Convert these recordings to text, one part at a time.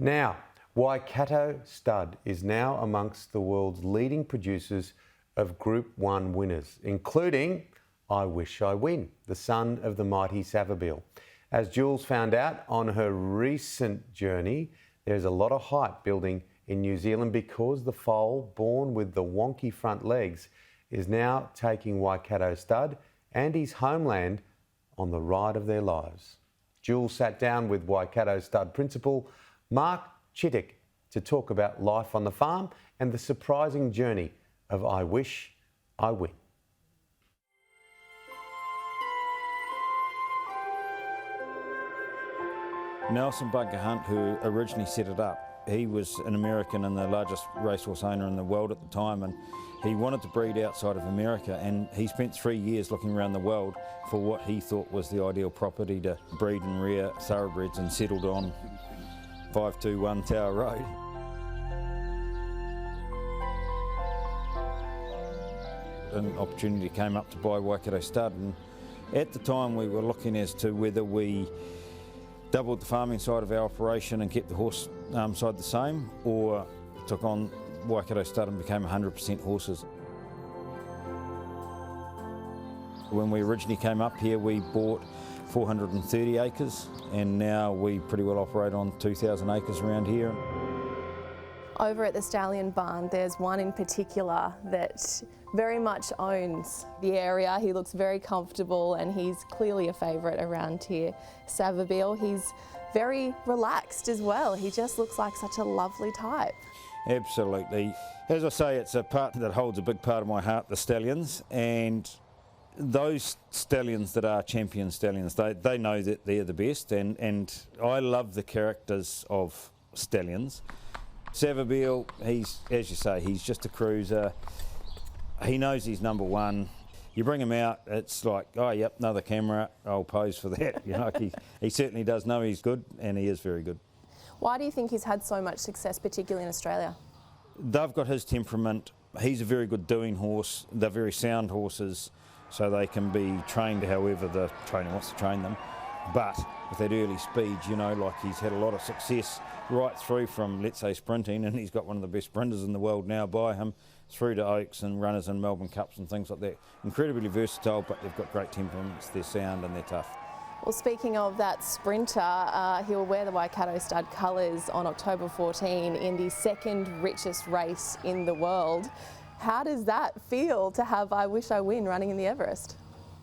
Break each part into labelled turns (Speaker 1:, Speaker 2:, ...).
Speaker 1: Now, Waikato Stud is now amongst the world's leading producers of Group 1 winners, including I Wish I Win, the son of the mighty Savabeel. As Jules found out on her recent journey, there's a lot of hype building in New Zealand because the foal, born with the wonky front legs, is now taking Waikato Stud and his homeland on the ride of their lives. Jules sat down with Waikato Stud principal Mark Chittick to talk about life on the farm and the surprising journey of I Wish I Win.
Speaker 2: Nelson Bunker Hunt, who originally set it up, he was an American and the largest racehorse owner in the world at the time, and he wanted to breed outside of America, and he spent 3 years looking around the world for what he thought was the ideal property to breed and rear thoroughbreds, and settled on 521 Tower Road. An opportunity came up to buy Waikato Stud, and at the time we were looking as to whether we doubled the farming side of our operation and kept the horse side the same, or took on Waikato Stud and became 100% horses. When we originally came up here, we bought 430 acres, and now we pretty well operate on 2,000 acres around here.
Speaker 3: Over at the Stallion Barn, there's one in particular that very much owns the area. He looks very comfortable and he's clearly a favourite around here. Savabeel, he's very relaxed as well. He just looks like such a lovely type.
Speaker 2: Absolutely. As I say, it's a part that holds a big part of my heart, the stallions, and those stallions that are champion stallions, they know that they're the best, and I love the characters of stallions. Savabeel, he's, as you say, he's just a cruiser. He knows he's number one. You bring him out, it's like, oh, yep, another camera, I'll pose for that. You know, he certainly does know he's good, and he is very good.
Speaker 3: Why do you think he's had so much success, particularly in Australia?
Speaker 2: They've got his temperament. He's a very good doing horse. They're very sound horses, so they can be trained however the trainer wants to train them. But with that early speed, you know, like he's had a lot of success right through from, let's say, sprinting, and he's got one of the best sprinters in the world now by him, through to Oaks and runners in Melbourne Cups and things like that. Incredibly versatile, but they've got great temperaments, they're sound and they're tough.
Speaker 3: Well, speaking of that sprinter, he'll wear the Waikato Stud colours on October 14 in the second richest race in the world. How does that feel to have I Wish I Win running in the Everest?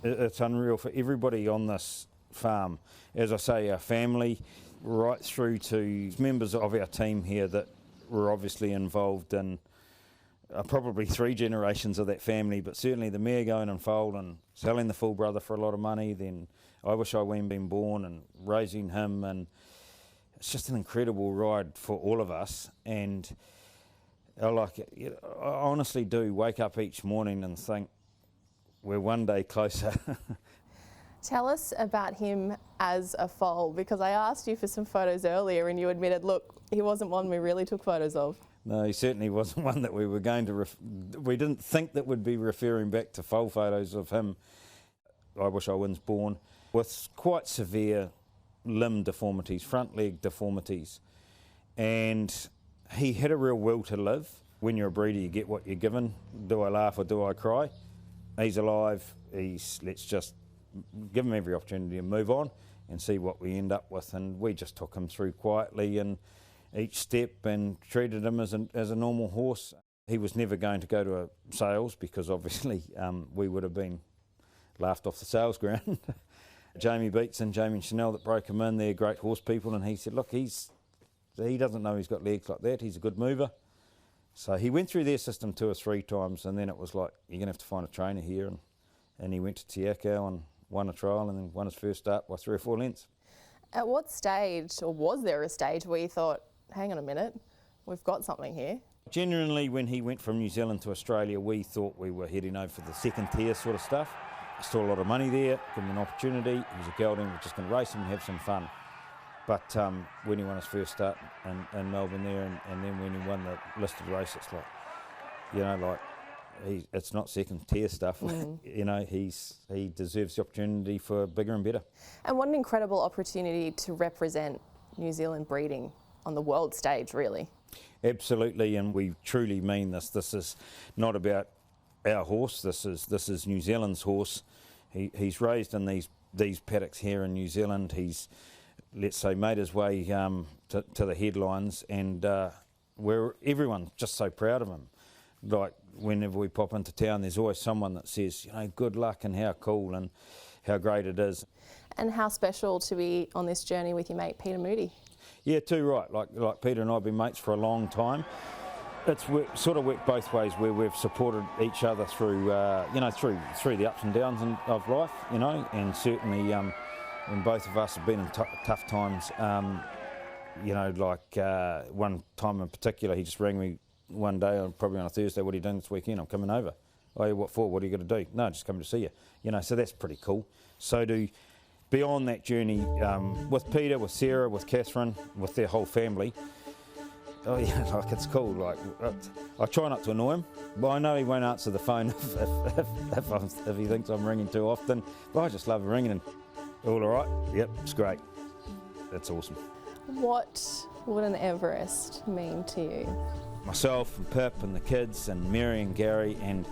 Speaker 2: It's unreal for everybody on this farm. As I say, our family, right through to members of our team here that were obviously involved in probably 3 generations of that family, but certainly the mare going and foal and selling the full brother for a lot of money, then I Wish I Win being born and raising him, and it's just an incredible ride for all of us. And I like it. You know, I honestly do wake up each morning and think we're one day closer.
Speaker 3: Tell us about him as a foal, because I asked you for some photos earlier and you admitted, look, he wasn't one we really took photos of.
Speaker 2: No, he certainly wasn't one that we were going to, we didn't think that we'd be referring back to foal photos of him. I Wish I Win's born with quite severe limb deformities, front leg deformities, and he had a real will to live. When you're a breeder, you get what you're given. Do I laugh or do I cry? He's alive. Let's just give him every opportunity to move on and see what we end up with. And we just took him through quietly in each step and treated him as a normal horse. He was never going to go to a sales because obviously we would have been laughed off the sales ground. Jamie Beats and Jamie and Chanel that broke him in, they're great horse people, and he said, look, he doesn't know he's got legs like that, he's a good mover. So he went through their system 2 or 3 times, and then it was like, you're going to have to find a trainer here. And he went to Te Akau and won a trial, and then won his first start by 3 or 4 lengths.
Speaker 3: At what stage, or was there a stage where you thought, hang on a minute, we've got something here?
Speaker 2: Genuinely, when he went from New Zealand to Australia, we thought we were heading over for the second tier sort of stuff. Still a lot of money there, give him an opportunity. He was a gelding, we're just going to race him and have some fun. But when he won his first start in Melbourne there, and then when he won the listed race, it's like, you know, like, it's not second tier stuff. You know, he deserves the opportunity for bigger and better.
Speaker 3: And what an incredible opportunity to represent New Zealand breeding on the world stage, really.
Speaker 2: Absolutely, and we truly mean this. This is not about our horse. This is New Zealand's horse. He's raised in these paddocks here in New Zealand. He's, let's say, made his way to the headlines, and everyone's just so proud of him. Like whenever we pop into town, there's always someone that says, good luck and how cool and how great it is.
Speaker 3: And how special to be on this journey with your mate Peter Moody. Yeah,
Speaker 2: too right. Like Peter and I have been mates for a long time. It's sort of worked both ways, where we've supported each other through, through the ups and downs of life, and certainly when both of us have been in tough times, one time in particular, he just rang me one day, probably on a Thursday, "What are you doing this weekend?" "I'm coming over." "Oh, yeah, what for? What are you going to do?" "No, just coming to see you." So that's pretty cool. So to be on that journey with Peter, with Sarah, with Catherine, with their whole family, it's cool. I try not to annoy him, but I know he won't answer the phone if he thinks I'm ringing too often. But I just love ringing and, "All right?" "Yep, it's great." That's awesome.
Speaker 3: What would an Everest mean to you?
Speaker 2: Myself and Pip and the kids and Mary and Gary, and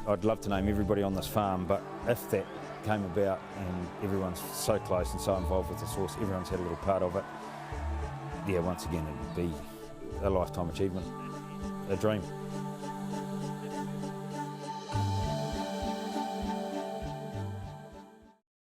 Speaker 2: I'd love to name everybody on this farm, but if that came about and everyone's so close and so involved with this horse, everyone's had a little part of it, once again, it would be a lifetime achievement, a dream.